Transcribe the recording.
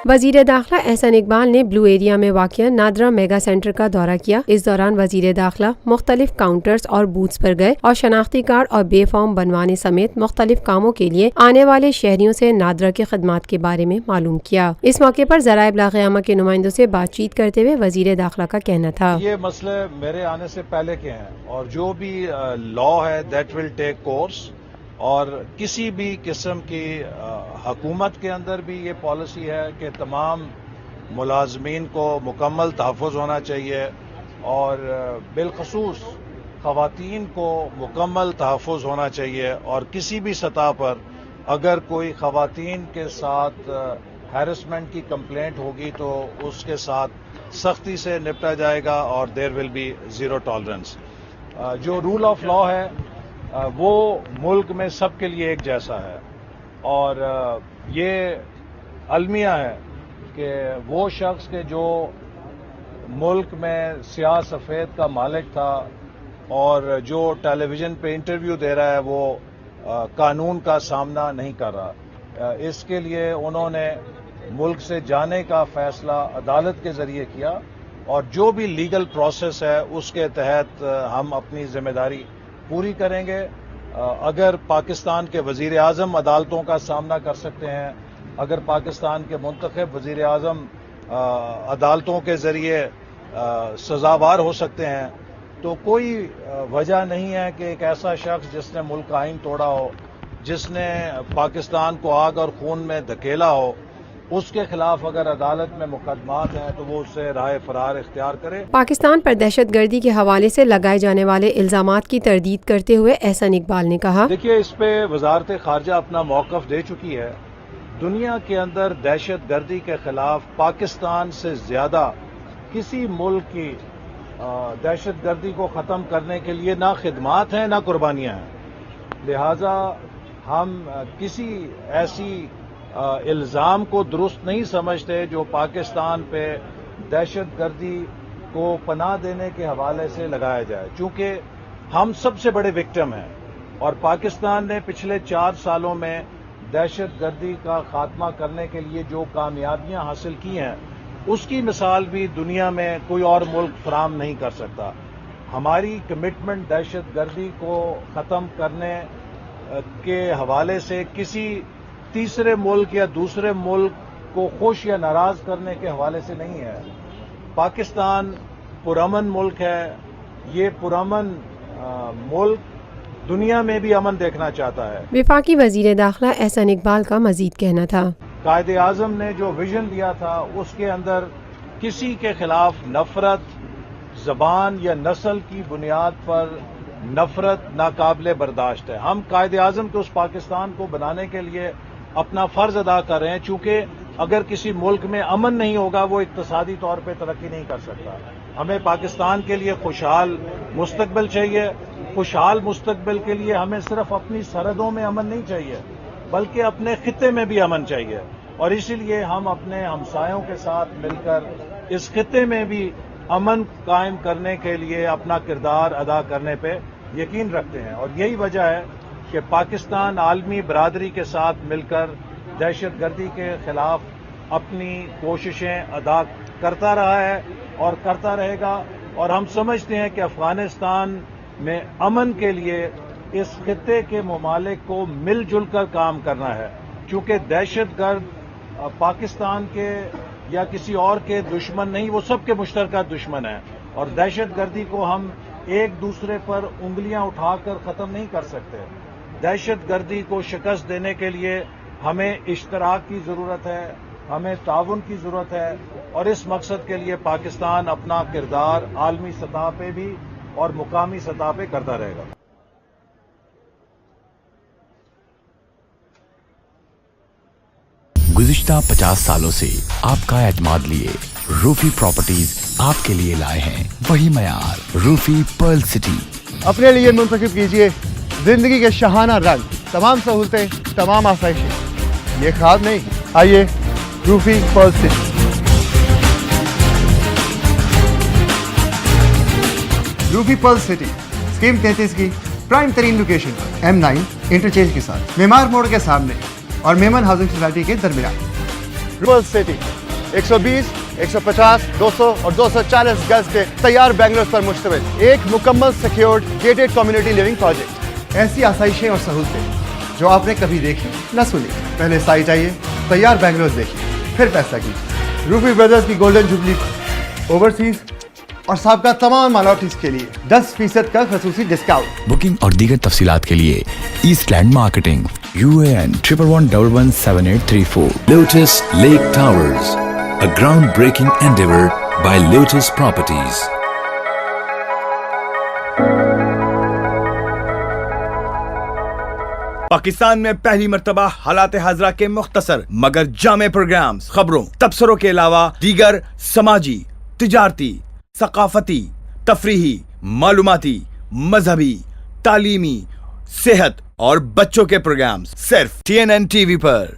वजीर दाखिला एहसन इकबाल ने ब्लू एरिया में वाक़िया नादरा मेगा सेंटर का दौरा किया। इस दौरान वजीर दाखिला मुख्तलिफ काउंटर्स और बूथ्स पर गए और शनाख्ती कार्ड और बे फॉर्म बनवाने समेत मुख्तलिफ कामों के लिए आने वाले शहरियों से नादरा की खदमात के बारे में मालूम किया। इस मौके पर ज़राए इब्लाग़ के नुमाइंदों से बातचीत करते हुए वजीर दाखिला का कहना था, ये मसले मेरे आने से पहले के हैं और जो भी लॉ है दैट विल टेक कोर्स, और किसी भी किस्म की हुकूमत के अंदर भी ये पॉलिसी है कि तमाम मुलाजमीन को मुकम्मल तहफ़्फ़ुज़ होना चाहिए और बिलखसूस ख़वातीन को मुकम्मल तहफ़्फ़ुज़ होना चाहिए। और किसी भी सतह पर अगर कोई ख़वातीन के साथ हैरेसमेंट की कंप्लेंट होगी तो उसके साथ सख्ती से निपटा जाएगा और there will be zero tolerance. जो रूल ऑफ लॉ है वो मुल्क में सबके लिए एक जैसा है और ये अलमिया है कि वो शख्स के जो मुल्क में स्याह सफ़ेद का मालिक था और जो टेलीविज़न पे इंटरव्यू दे रहा है वो कानून का सामना नहीं कर रहा। इसके लिए उन्होंने मुल्क से जाने का फैसला अदालत के ज़रिए किया और जो भी लीगल प्रोसेस है उसके तहत हम अपनी जिम्मेदारी पूरी करेंगे। अगर पाकिस्तान के वज़ीर आज़म अदालतों का सामना कर सकते हैं, अगर पाकिस्तान के मुंतखब वज़ीर आज़म अदालतों के ज़रिए सज़ावार हो सकते हैं, तो कोई वजह नहीं है कि एक ऐसा शख्स जिसने मुल्क का आइन तोड़ा हो, जिसने पाकिस्तान को आग और खून में धकेला हो, उसके खिलाफ अगर अदालत में मुकदमात हैं तो वो उससे राह फरार इख्तियार करे। पाकिस्तान पर दहशतगर्दी के हवाले से लगाए जाने वाले इल्जामात की तरदीद करते हुए एहसन इकबाल ने कहा, देखिए, इस पे वजारत खारजा अपना मौक़िफ़ दे चुकी है। दुनिया के अंदर दहशतगर्दी के खिलाफ पाकिस्तान से ज्यादा किसी मुल्क की दहशतगर्दी को ख़त्म करने के लिए ना खिदमात हैं ना कुर्बानियाँ हैं। लिहाजा हम किसी ऐसी इल्ज़ाम को दुरुस्त नहीं समझते जो पाकिस्तान पे दहशतगर्दी को पनाह देने के हवाले से लगाया जाए, चूँकि हम सबसे बड़े विक्टिम हैं और पाकिस्तान ने पिछले 4 सालों में दहशतगर्दी का खात्मा करने के लिए जो कामयाबियां हासिल की हैं उसकी मिसाल भी दुनिया में कोई और मुल्क फराहम नहीं कर सकता। हमारी कमिटमेंट दहशतगर्दी को ख़त्म करने के हवाले से किसी तीसरे मुल्क या दूसरे मुल्क को खुश या नाराज करने के हवाले से नहीं है। पाकिस्तान पुरअमन मुल्क है। ये पुरअमन मुल्क दुनिया में भी अमन देखना चाहता है। वफाकी वजीर दाखिला एहसन इकबाल का मजीद कहना था, कायदे आज़म ने जो विजन दिया था उसके अंदर किसी के खिलाफ नफरत, जबान या नस्ल की बुनियाद पर नफरत नाकाबिले बर्दाश्त है। हम कायदे आज़म के उस पाकिस्तान को बनाने के लिए अपना फर्ज अदा कर रहे हैं, चूंकि अगर किसी मुल्क में अमन नहीं होगा वो इक्तिसादी तौर पे तरक्की नहीं कर सकता। हमें पाकिस्तान के लिए खुशहाल मुस्तकबिल चाहिए। खुशहाल मुस्तकबिल के लिए हमें सिर्फ अपनी सरहदों में अमन नहीं चाहिए बल्कि अपने खित्ते में भी अमन चाहिए और इसीलिए हम अपने हमसायों के साथ मिलकर इस खित्ते में भी अमन कायम करने के लिए अपना किरदार अदा करने पे यकीन रखते हैं। और यही वजह है कि पाकिस्तान आलमी बरादरी के साथ मिलकर दहशतगर्दी के खिलाफ अपनी कोशिशें अदा करता रहा है और करता रहेगा। और हम समझते हैं कि अफगानिस्तान में अमन के लिए इस खित्ते के ममालिक को मिलजुल कर काम करना है, क्योंकि दहशतगर्द पाकिस्तान के या किसी और के दुश्मन नहीं, वो सबके मुश्तरका दुश्मन है और दहशतगर्दी को हम एक दूसरे पर उंगलियां उठाकर ख़त्म नहीं कर सकते। दहशतगर्दी को शिकस्त देने के लिए हमें इश्तराक की ज़रूरत है, हमें ताउन की ज़रूरत है और इस मकसद के लिए पाकिस्तान अपना किरदार आलमी सतह पे भी और मुकामी सतह पे करता रहेगा। गुज़िश्ता 50 सालों से आपका एतमाद लिए रूफी प्रॉपर्टीज आपके लिए लाए हैं वही मयार, रूफी पर्ल सिटी। अपने लिए मुंतखब कीजिए जिंदगी के शहाना रंग, तमाम सहूलतें, तमाम आसाइशें। ये ख्वाब नहीं, आइए Rufi Perl city. Rufi Perl city scheme 33 की प्राइम तरीन लोकेशन पर M9 इंटरचेंज के साथ मेमार मोड़ के सामने और मेमन हाउसिंग सोसाइटी के दरमियान। वर्ल्ड सिटी 120, 150, 200 और 240 गज के तैयार बंगलोज पर मुश्तमिल एक मुकम्मल secured gated community living project. ऐसी आसाइशें और सहूलतें जो आपने कभी देखी न सुनी। पहले साइट आइए, तैयार बंगलोज देखिए, फिर फैसला कीजिए। रूफी ब्रदर्स की गोल्डन जुबली ओवरसीज और साबका तमाम माइनॉरिटीज के लिए 10% का खसूसी डिस्काउंट। बुकिंग और दीगर तफसीलात के लिए ईस्टलैंड marketing UAN 11117834। Lotus Lake Towers, a groundbreaking endeavor by Lotus Properties. Pakistan में पहली मर्तबा हालात हाजरा के मुख्तसर मगर जामे प्रोग्राम्स, खबरों, तबसरों के अलावा दीगर समाजी, तिजारती, सकाफती, तफरीही, मालूमाती, मजहबी, तालीमी, सेहत और बच्चों के प्रोग्राम्स सिर्फ TNN TV पर।